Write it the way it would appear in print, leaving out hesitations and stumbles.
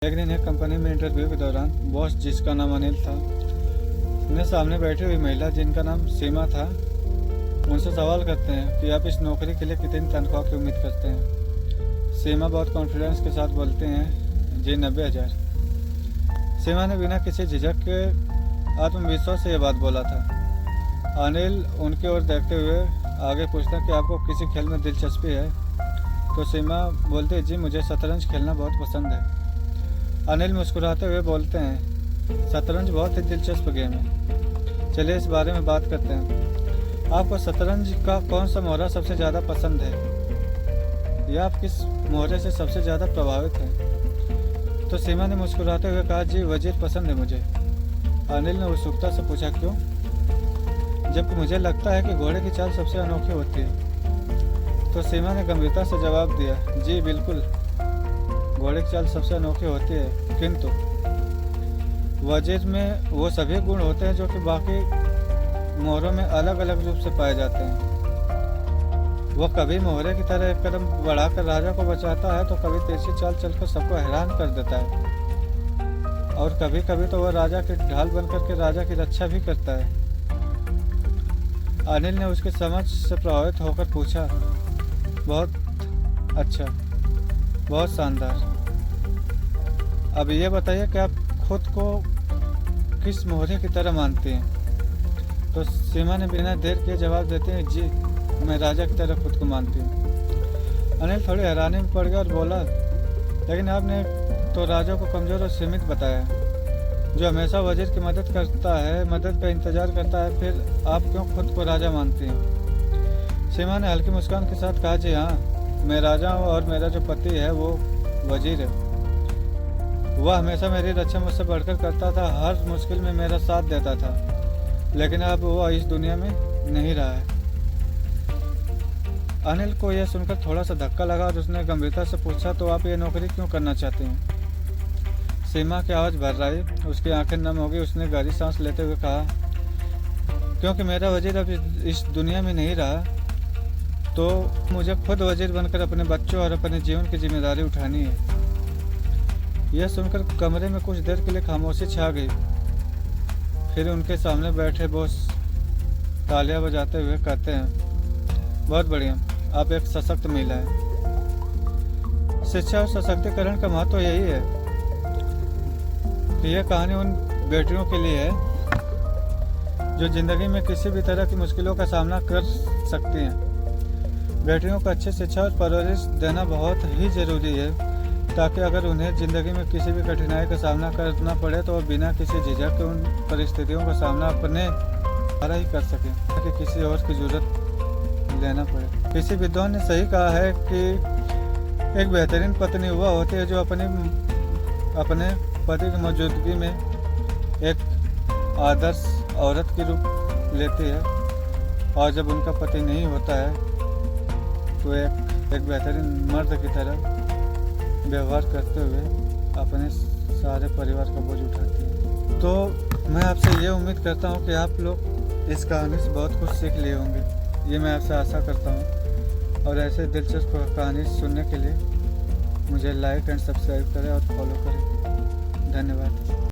एक दिन एक कंपनी में इंटरव्यू के दौरान बॉस, जिसका नाम अनिल था, ने सामने बैठी हुई महिला जिनका नाम सीमा था, उनसे सवाल करते हैं कि आप इस नौकरी के लिए कितनी तनख्वाह की उम्मीद करते हैं। सीमा बहुत कॉन्फिडेंस के साथ बोलते हैं, जी 90,000। सीमा ने बिना किसी झिझक के आत्मविश्वास से यह बात बोला था। अनिल उनकी ओर देखते हुए आगे पूछता कि आपको किसी खेल में दिलचस्पी है? तो सीमा बोलती, जी मुझे शतरंज खेलना बहुत पसंद है। अनिल मुस्कुराते हुए बोलते हैं, शतरंज बहुत ही दिलचस्प गेम है, चलिए इस बारे में बात करते हैं। आपको शतरंज का कौन सा मोहरा सबसे ज़्यादा पसंद है, या आप किस मोहरे से सबसे ज़्यादा प्रभावित हैं? तो सीमा ने मुस्कुराते हुए कहा, जी वजीर पसंद है मुझे। अनिल ने उत्सुकता से पूछा, क्यों? जबकि मुझे लगता है कि घोड़े की चाल सबसे अनोखी होती है। तो सीमा ने गंभीरता से जवाब दिया, जी बिल्कुल, घोड़े की चाल सबसे अनोखी होती है, किंतु वजीर में वो सभी गुण होते हैं जो कि बाकी मोहरों में अलग अलग रूप से पाए जाते हैं। वह कभी मोहरे की तरह एक कदम बढ़ाकर राजा को बचाता है, तो कभी तेजी चाल चलकर सबको हैरान कर देता है, और कभी कभी तो वह राजा की ढाल बनकर के राजा की रक्षा भी करता है। अनिल ने उसकी समझ से प्रभावित होकर पूछा, बहुत अच्छा, बहुत शानदार। अब ये बताइए कि आप खुद को किस मोहरे की तरह मानते हैं? तो सीमा ने बिना देर किए जवाब देते हैं, जी मैं राजा की तरह खुद को मानती हूँ। अनिल थोड़ी हैरानी में पड़ गया और बोला, लेकिन आपने तो राजा को कमज़ोर और सीमित बताया, जो हमेशा वजीर की मदद करता है, मदद का इंतजार करता है, फिर आप क्यों खुद को राजा मानती हैं? सीमा ने हल्की मुस्कान के साथ कहा, जी हाँ, मैं राजा हूँ और मेरा जो पति है वो वजीर है। वह हमेशा मेरी रक्षा मुझसे बढ़कर करता था, हर मुश्किल में मेरा साथ देता था, लेकिन अब वह इस दुनिया में नहीं रहा है। अनिल को यह सुनकर थोड़ा सा धक्का लगा और उसने गंभीरता से पूछा, तो आप ये नौकरी क्यों करना चाहते हैं? सीमा की आवाज़ भर आई, उसकी आंखें नम हो गई। उसने गहरी सांस लेते हुए कहा, क्योंकि मेरा वजीर अब इस दुनिया में नहीं रहा, तो मुझे खुद वजीर बनकर अपने बच्चों और अपने जीवन की जिम्मेदारी उठानी है। यह सुनकर कमरे में कुछ देर के लिए खामोशी छा गई। फिर उनके सामने बैठे बॉस तालियां बजाते हुए कहते हैं, बहुत बढ़िया, आप एक सशक्त महिला हैं। शिक्षा और सशक्तिकरण का महत्व यही है कि यह कहानी उन बेटियों के लिए है जो जिंदगी में किसी भी तरह की मुश्किलों का सामना कर सकती हैं। बेटियों को अच्छी शिक्षा और परवरिश देना बहुत ही ज़रूरी है, ताकि अगर उन्हें ज़िंदगी में किसी भी कठिनाई का सामना करना पड़े तो वह बिना किसी झिझक के उन परिस्थितियों का सामना अपने द्वारा ही कर सकें, ताकि किसी और की जरूरत लेना पड़े। किसी विद्वान ने सही कहा है कि एक बेहतरीन पत्नी वह होती है जो अपने पति की मौजूदगी में एक आदर्श औरत की रूप लेती है, और जब उनका पति नहीं होता है तो एक बेहतरीन मर्द की तरह व्यवहार करते हुए अपने सारे परिवार का बोझ उठाती है। तो मैं आपसे ये उम्मीद करता हूँ कि आप लोग इस कहानी से बहुत कुछ सीख लिए होंगे, ये मैं आपसे आशा करता हूँ। और ऐसे दिलचस्प कहानी सुनने के लिए मुझे लाइक एंड सब्सक्राइब करें और फॉलो करें। धन्यवाद।